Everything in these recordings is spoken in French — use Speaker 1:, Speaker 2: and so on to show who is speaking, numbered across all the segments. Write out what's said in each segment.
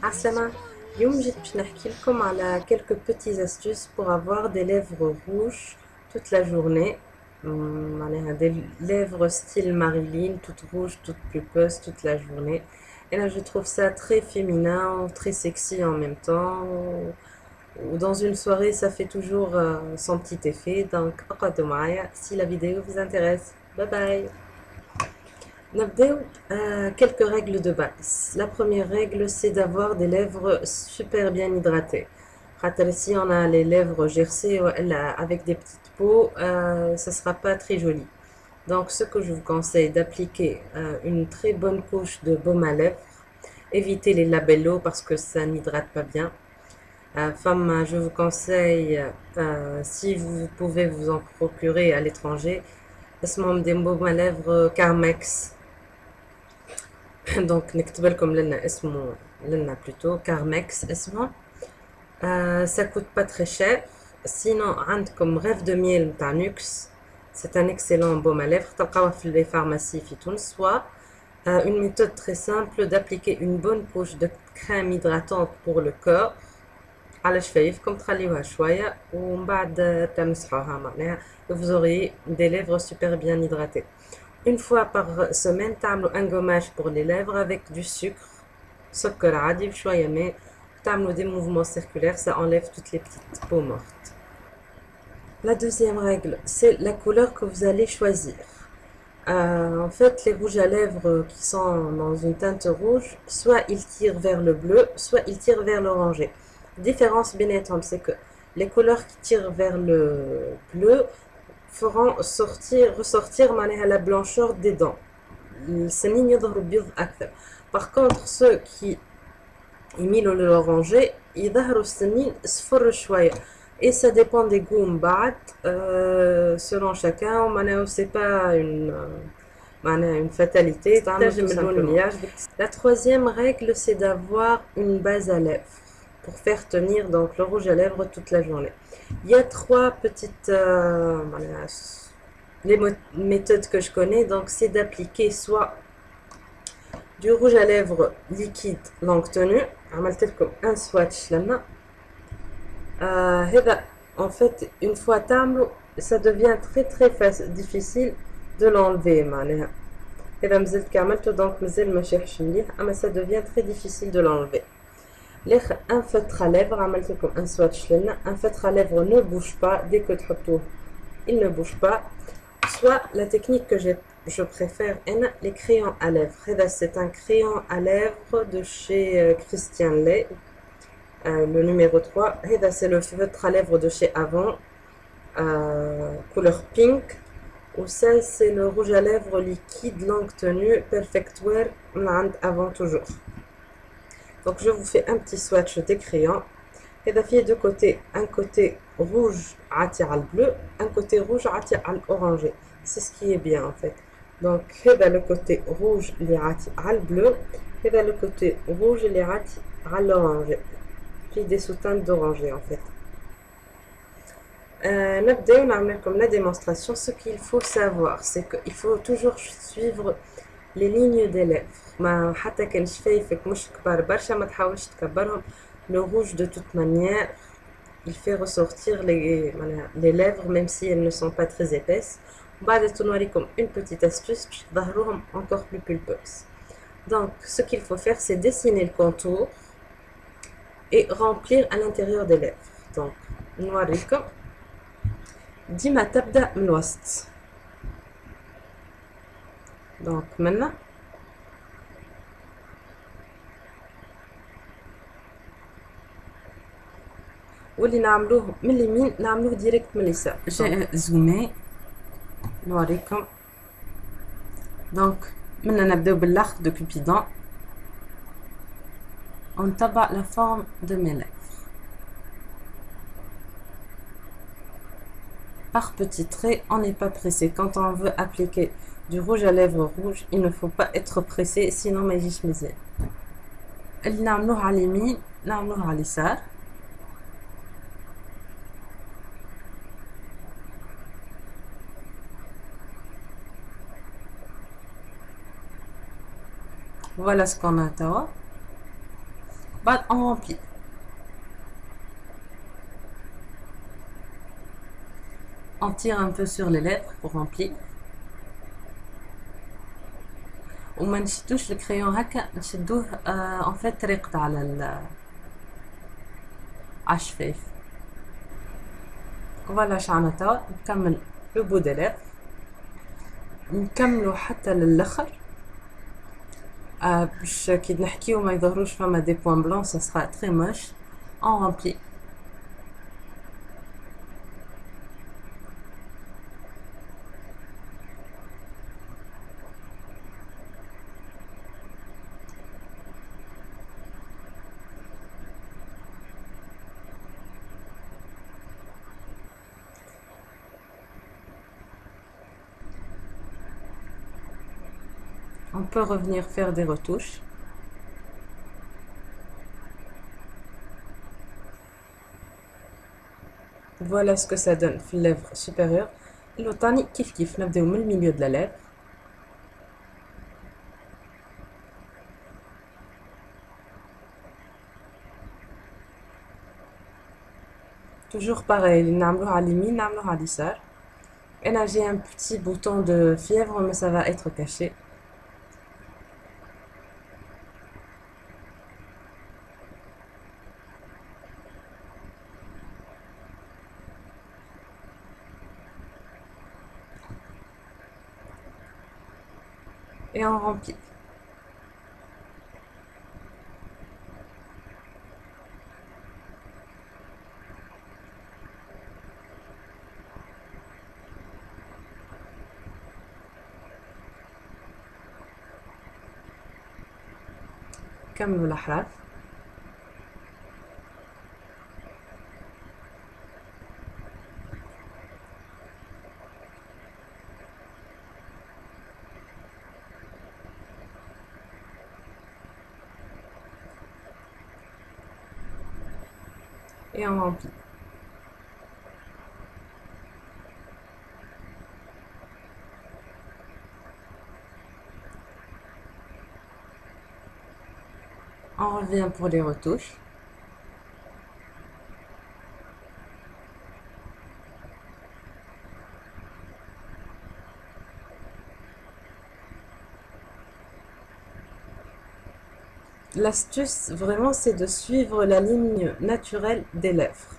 Speaker 1: Aslama, اليوم جيت باش نحكي لكم على quelques petites astuces pour avoir des lèvres rouges toute la journée. معناها des lèvres style Marilyn, toutes rouges, toutes pulpeuses toute la journée. Et là, je trouve ça très féminin, très sexy en même temps. Ou dans une soirée, ça fait toujours son petit effet. Donc, اقعدوا معايا si la vidéo vous intéresse. Bye bye. نبداو quelques règles de base. La première règle, c'est d'avoir des lèvres super bien hydratées. Si on a les lèvres gercées avec des petites peaux, ça sera pas très joli. Donc, ce que je vous conseille d'appliquer une très bonne couche de baume à lèvres. Évitez les labellos parce que ça n'hydrate pas bien. Femme, je vous conseille, si vous pouvez vous en procurer à l'étranger, اسمهم des baumes à lèvres Carmex. Donc نكتب لكم لنا اسمه لنا plutôt Carmex اسمه. Ça coûte pas très cher. Sinon عندكم Rêve de miel تاع Nuxe. C'est un excellent baume à lèvres. تلقاوه في les pharmacies في تونس. Soit une méthode très simple d'appliquer une bonne couche de crème hydratante pour le corps على شفايفكم تخليوها شوية ومن بعد تمسحوها معناها vous aurez des lèvres super bien hydratées. Une fois par semaine تعملوا un gommage pour les lèvres avec du sucre سكر عادي بشوية ماء تعملوا des mouvements circulaires, ça enlève toutes les petites peaux mortes. La deuxième règle, c'est la couleur que vous allez choisir. En fait, les rouges à lèvres qui sont dans une teinte rouge, soit ils tirent vers le bleu, soit ils tirent vers l'orangé. Différence بيناتهم, c'est que les couleurs qui tirent vers le bleu feront ressortir la blancheur des dents. السنين يظهروا بيض أكثر. Par contre, ceux qui يميلوا للorangé يظهروا السنين صفر شوية. Et ça dépend des goûts بعد selon chacun. C'est pas une fatalité. La troisième règle, c'est d'avoir une base à lèvres pour faire tenir donc le rouge à lèvres toute la journée. Il y a trois petites les méthodes que je connais, donc c'est d'appliquer soit du rouge à lèvres liquide longue tenue, un swatch là. En fait, une fois tamlo, ça devient très difficile de l'enlever. Donc ça devient très difficile de l'enlever. Un feutre à lèvres, un swatch un feutre à lèvres ne bouge pas dès que tu il ne bouge pas. Soit la technique que je préfère, les crayons à lèvres. C'est un crayon à lèvres de chez Christian Lay, le numéro 3. C'est le feutre à lèvres de chez Avon, couleur pink. Ou ça, c'est le rouge à lèvres liquide longue tenue Perfect Wear Avant toujours. Donc je vous fais un petit swatch des crayons. Et il y a deux côtés, un côté rouge attire le bleu, un côté rouge attire l'oranger. C'est ce qui est bien en fait. Donc le côté rouge qui attire le bleu, et le côté rouge qui attire l'oranger. Puis des sous-teintes d'oranger en fait. نبداو نعمل لكم la démonstration. Ce qu'il faut savoir, c'est qu'il faut toujours suivre les lignes des lèvres. ما حتى كان شفايفك مش كبار برشا ما تحاولش تكبرهم. Le rouge de toute manière, il fait ressortir les lèvres même si elles ne sont pas très épaisses. بعد تنوريكم une petite astuce باش تظهروهم encore plus pulpeuses. Donc ce qu'il faut faire, c'est dessiner le contour et remplir à l'intérieur des lèvres. Donc نوريكم ديما تبدأ من الوسط. Donc maintenant واللي نعملوه من اليمين نعملوه ديريكت من اليسار. جاء زومي نوريكم. دونك منا نبداو بالارc de Cupidon. ونتبع la forme de mes lèvres par petits traits. On n'est pas pressé quand on veut appliquer du rouge à lèvres rouge. Il ne faut pas être pressé sinon ما يجيش مزيان. اللي نعملوه على اليمين نعملوه على اليسار. Voilà ce qu'on a tao. Bah, on remplit. On tire un peu sur les lèvres pour remplir. وما نشدوش الكريون هكا نشدوه en fait رقد على الشفايف. فوالا شعنا توا نكمل لو بو دي ليفر، نكملو حتى للاخر باش كي نحكيو ما يظهروش فما دي بوين بلون، ça sera très moche. On remplit. On peut revenir faire des retouches. Voilà ce que ça donne في lèvre supérieure. الوطاني كيف كيف نبداو من الميليو de la lèvre. Toujours pareil, نعملوها على اليمين نعملوها على اليسار. Et là j'ai un petit bouton de fièvre mais ça va être caché. Et on remplit. كملوا الأحراف. Et on remplit. On revient pour les retouches. L'astuce, vraiment, c'est de suivre la ligne naturelle des lèvres.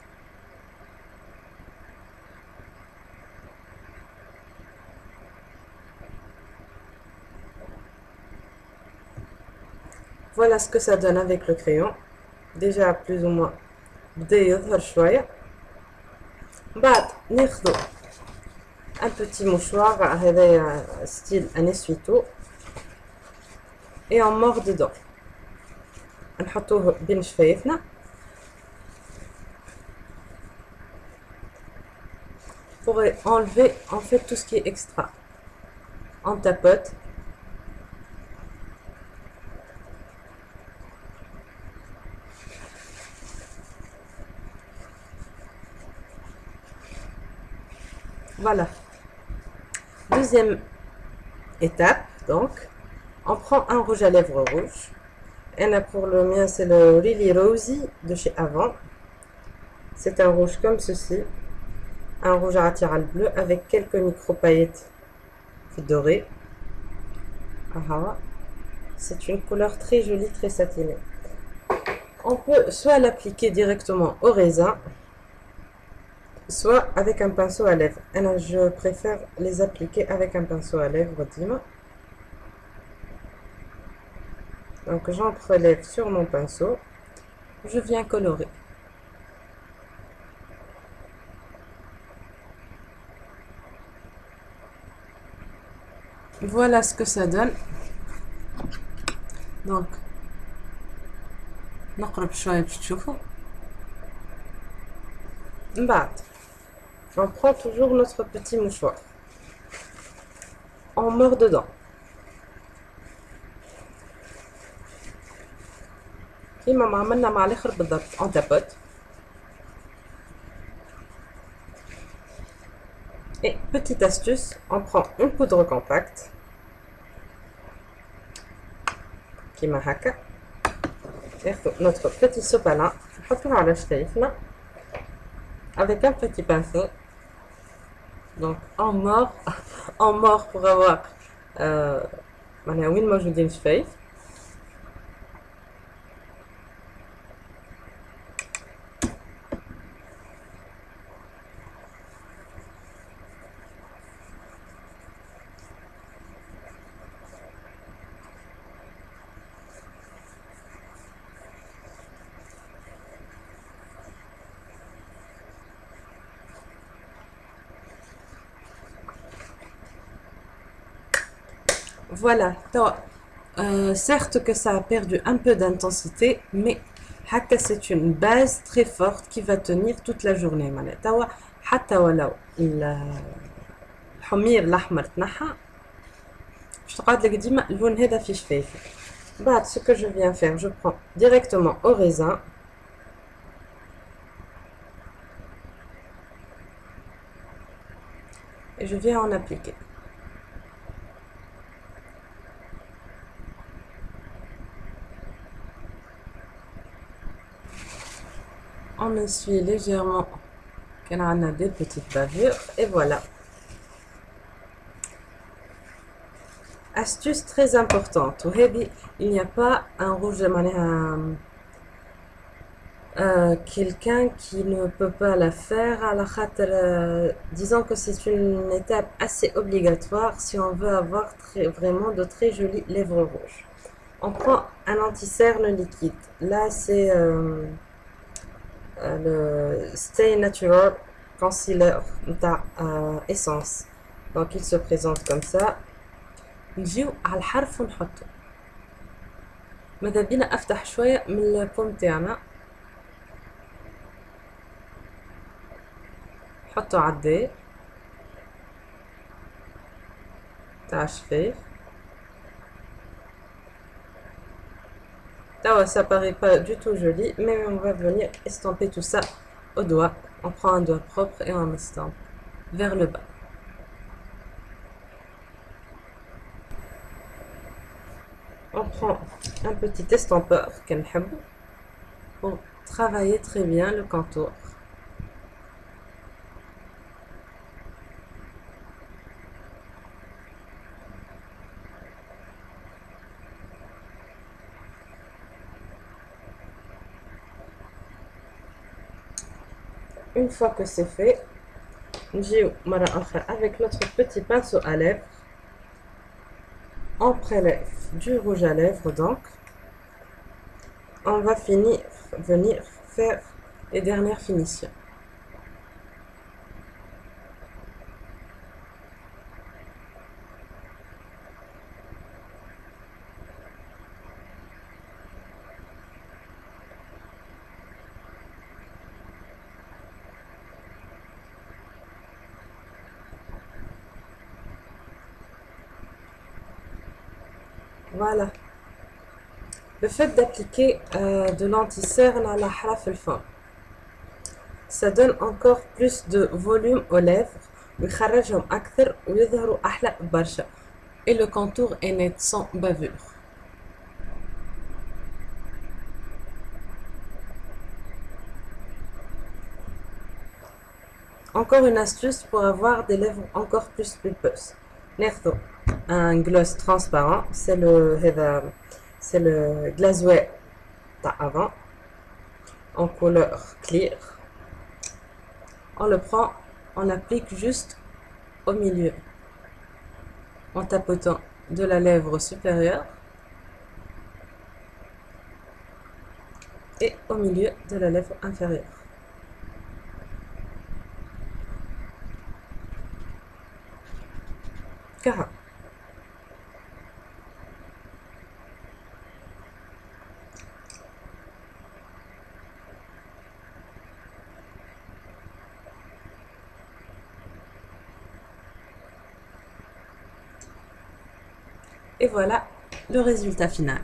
Speaker 1: Voilà ce que ça donne avec le crayon. Déjà plus ou moins بدا يظهر شوية. بعد ناخذ un petit mouchoir هذايا style un essuie-tout et on mord dedans. نحطوه بين شفايفنا pour enlever en fait tout ce qui est extra. On tapote. Voilà. Deuxième étape, donc, on prend un rouge à lèvres rouge. Et là, pour le mien, c'est le Really Rosy de chez Avant. C'est un rouge comme ceci. Un rouge à attirer bleu avec quelques micro-paillettes dorées. C'est une couleur très jolie, très satinée. On peut soit l'appliquer directement au raisin, soit avec un pinceau à lèvres. Et là, je préfère les appliquer avec un pinceau à lèvres, Dima. Donc j'en prélève sur mon pinceau, je viens colorer. Voilà ce que ça donne. Donc نقرب شوية باش تشوفوا. من بعد on prend toujours notre petit mouchoir, on mord dedans. كيما ما عملنا مع الاخر بالضبط. on tapote. Et petite astuce, on prend une poudre compacte كيما هكا. ناخذ notre petit sopalin نحطوه على شفايفنا avec un petit pinceau. Donc en mort pour avoir معناها وين موجودين شفايف. Voilà, certes que ça a perdu un peu d'intensité, mais Hakka c'est une base très forte qui va tenir toute la journée. حتى ولو الحمير الأحمر تنحى باش تقعد لك ديما اللون هذا في شفايفك. بعد ce que je viens faire, je prends directement au raisin. Et je viens en appliquer. On essuie légèrement qu'on a des petites bavures et voilà. Astuce très importante, il n'y a pas un rouge quelqu'un qui ne peut pas la faire à la khater, disons que c'est une étape assez obligatoire si on veut avoir vraiment de très jolies lèvres rouges. On prend un anti-cerne liquide, là c'est le Stay Natural Concealer essence, donc il se présente comme ça. نجيو على الحرف ونحطو. ماذا بينا افتح شويه من البوم تاعنا نحطو عالدي تاع الشفايف. توا ça paraît pas du tout joli, mais on va venir estamper tout ça au doigt. On prend un doigt propre et on estampe vers le bas. On prend un petit estampeur pour travailler très bien le contour. Une fois que c'est fait, j'ai avec notre petit pinceau à lèvres. On prélève du rouge à lèvres, donc on va venir faire les dernières finitions. Voilà. Le fait d'appliquer de l'anti-cerne à la haraf el fond, ça donne encore plus de volume aux lèvres, et le contour est net sans bavure. Encore une astuce pour avoir des lèvres encore plus pulpeuses. Un gloss transparent, c'est le Glazouet avant, en couleur clear. On le prend, on l'applique juste au milieu, en tapotant de la lèvre supérieure et au milieu de la lèvre inférieure. Cara. Et voilà le résultat final.